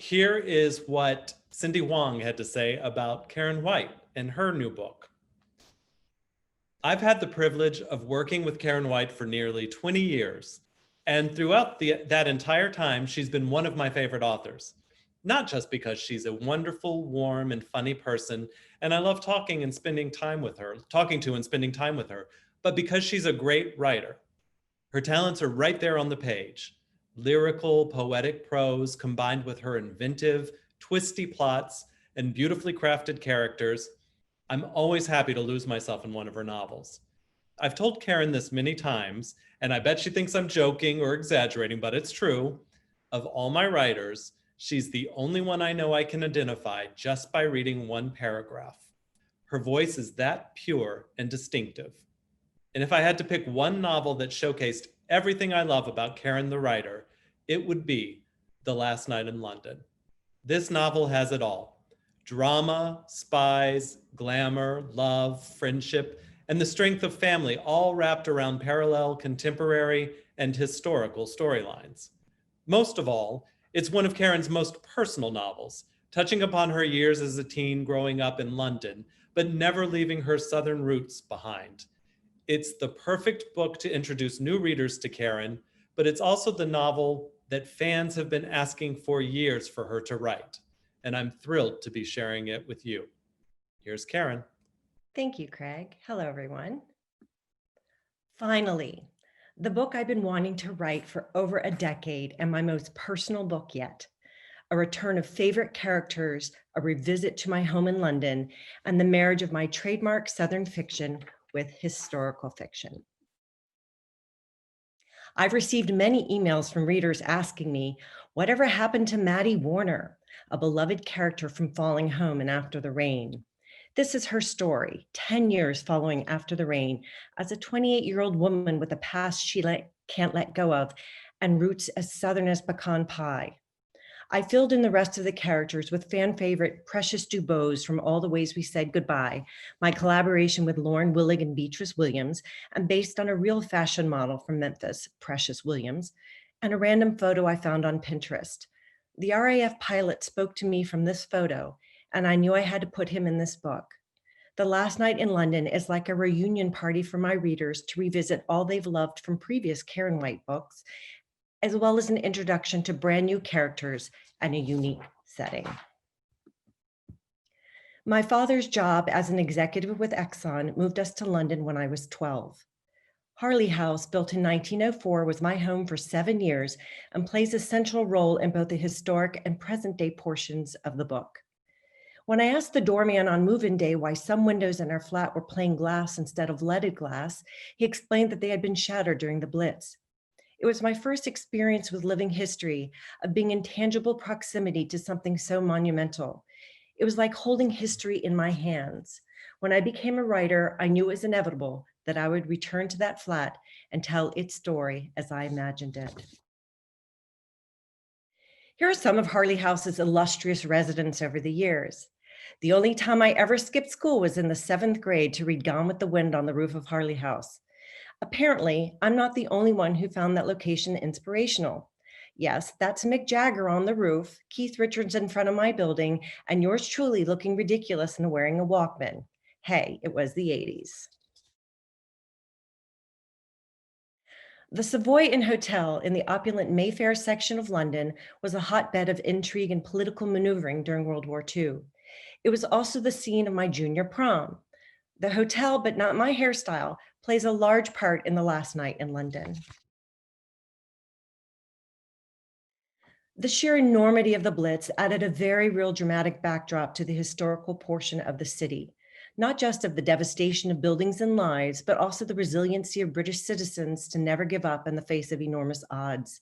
here is what Cindy Wong had to say about Karen White and her new book. I've had the privilege of working with Karen White for nearly 20 years. And throughout that entire time, she's been one of my favorite authors. Not just because she's a wonderful, warm, and funny person, and I love talking to and spending time with her, but because she's a great writer. Her talents are right there on the page. Lyrical, poetic prose combined with her inventive, twisty plots and beautifully crafted characters. I'm always happy to lose myself in one of her novels. I've told Karen this many times, and I bet she thinks I'm joking or exaggerating, but it's true. Of all my writers, she's the only one I know I can identify just by reading one paragraph. Her voice is that pure and distinctive. And if I had to pick one novel that showcased everything I love about Karen the writer, it would be The Last Night in London. This novel has it all. Drama, spies, glamour, love, friendship, and the strength of family, all wrapped around parallel, contemporary, and historical storylines. Most of all, it's one of Karen's most personal novels, touching upon her years as a teen growing up in London, but never leaving her Southern roots behind. It's the perfect book to introduce new readers to Karen, but it's also the novel that fans have been asking for years for her to write. And I'm thrilled to be sharing it with you. Here's Karen. Thank you, Craig. Hello, everyone. Finally, the book I've been wanting to write for over a decade and my most personal book yet. A return of favorite characters, a revisit to my home in London, and the marriage of my trademark Southern fiction with historical fiction. I've received many emails from readers asking me, whatever happened to Maddie Warner, a beloved character from Falling Home and After the Rain? This is her story, 10 years following After the Rain, as a 28-year-old woman with a past she can't let go of and roots as Southern as pecan pie. I filled in the rest of the characters with fan favorite Precious Dubose from All the Ways We Said Goodbye, my collaboration with Lauren Willig and Beatrice Williams, and based on a real fashion model from Memphis, Precious Williams, and a random photo I found on Pinterest. The RAF pilot spoke to me from this photo, and I knew I had to put him in this book. The Last Night in London is like a reunion party for my readers to revisit all they've loved from previous Karen White books, as well as an introduction to brand new characters and a unique setting. My father's job as an executive with Exxon moved us to London when I was 12. Harley House, built in 1904, was my home for 7 years and plays a central role in both the historic and present-day portions of the book. When I asked the doorman on move-in day why some windows in our flat were plain glass instead of leaded glass, he explained that they had been shattered during the Blitz. It was my first experience with living history, of being in tangible proximity to something so monumental. It was like holding history in my hands. When I became a writer, I knew it was inevitable that I would return to that flat and tell its story as I imagined it. Here are some of Harley House's illustrious residents over the years. The only time I ever skipped school was in the 7th grade to read Gone with the Wind on the roof of Harley House. Apparently, I'm not the only one who found that location inspirational. Yes, that's Mick Jagger on the roof, Keith Richards in front of my building, and yours truly looking ridiculous and wearing a Walkman. Hey, it was the 80s. The Savoy Inn Hotel in the opulent Mayfair section of London was a hotbed of intrigue and political maneuvering during World War II. It was also the scene of my junior prom. The hotel, but not my hairstyle, plays a large part in The Last Night in London. The sheer enormity of the Blitz added a very real dramatic backdrop to the historical portion of the city, not just of the devastation of buildings and lives, but also the resiliency of British citizens to never give up in the face of enormous odds.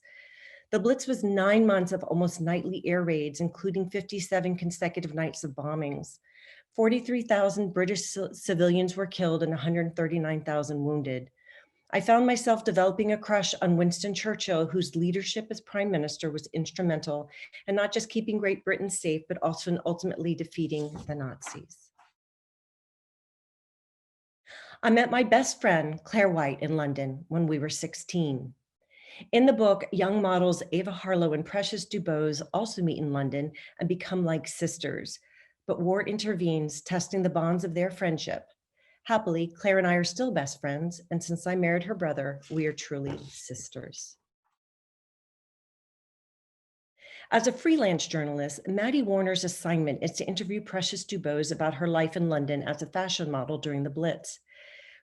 The Blitz was 9 months of almost nightly air raids, including 57 consecutive nights of bombings. 43,000 British civilians were killed and 139,000 wounded. I found myself developing a crush on Winston Churchill, whose leadership as prime minister was instrumental in not just keeping Great Britain safe, but also in ultimately defeating the Nazis. I met my best friend, Claire White, in London when we were 16. In the book, young models Ava Harlow and Precious Dubose also meet in London and become like sisters. But war intervenes, testing the bonds of their friendship. Happily, Claire and I are still best friends, and since I married her brother, we are truly sisters. As a freelance journalist, Maddie Warner's assignment is to interview Precious Dubose about her life in London as a fashion model during the Blitz.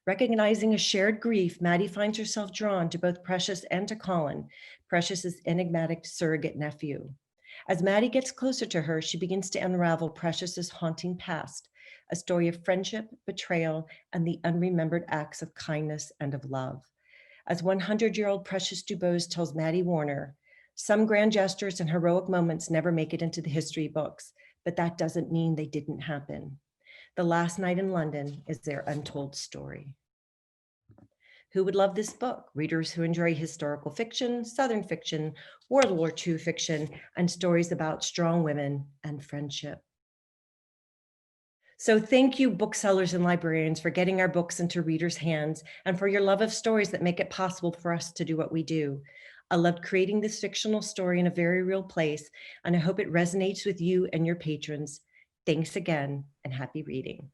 Recognizing a shared grief, Maddie finds herself drawn to both Precious and to Colin, Precious's enigmatic surrogate nephew. As Maddie gets closer to her, she begins to unravel Precious's haunting past, a story of friendship, betrayal, and the unremembered acts of kindness and of love. As 100-year-old Precious Dubose tells Maddie Warner, some grand gestures and heroic moments never make it into the history books, but that doesn't mean they didn't happen. The Last Night in London is their untold story. Who would love this book? Readers who enjoy historical fiction, Southern fiction, World War II fiction, and stories about strong women and friendship. So thank you, booksellers and librarians, for getting our books into readers' hands and for your love of stories that make it possible for us to do what we do. I loved creating this fictional story in a very real place, and I hope it resonates with you and your patrons. Thanks again, and happy reading.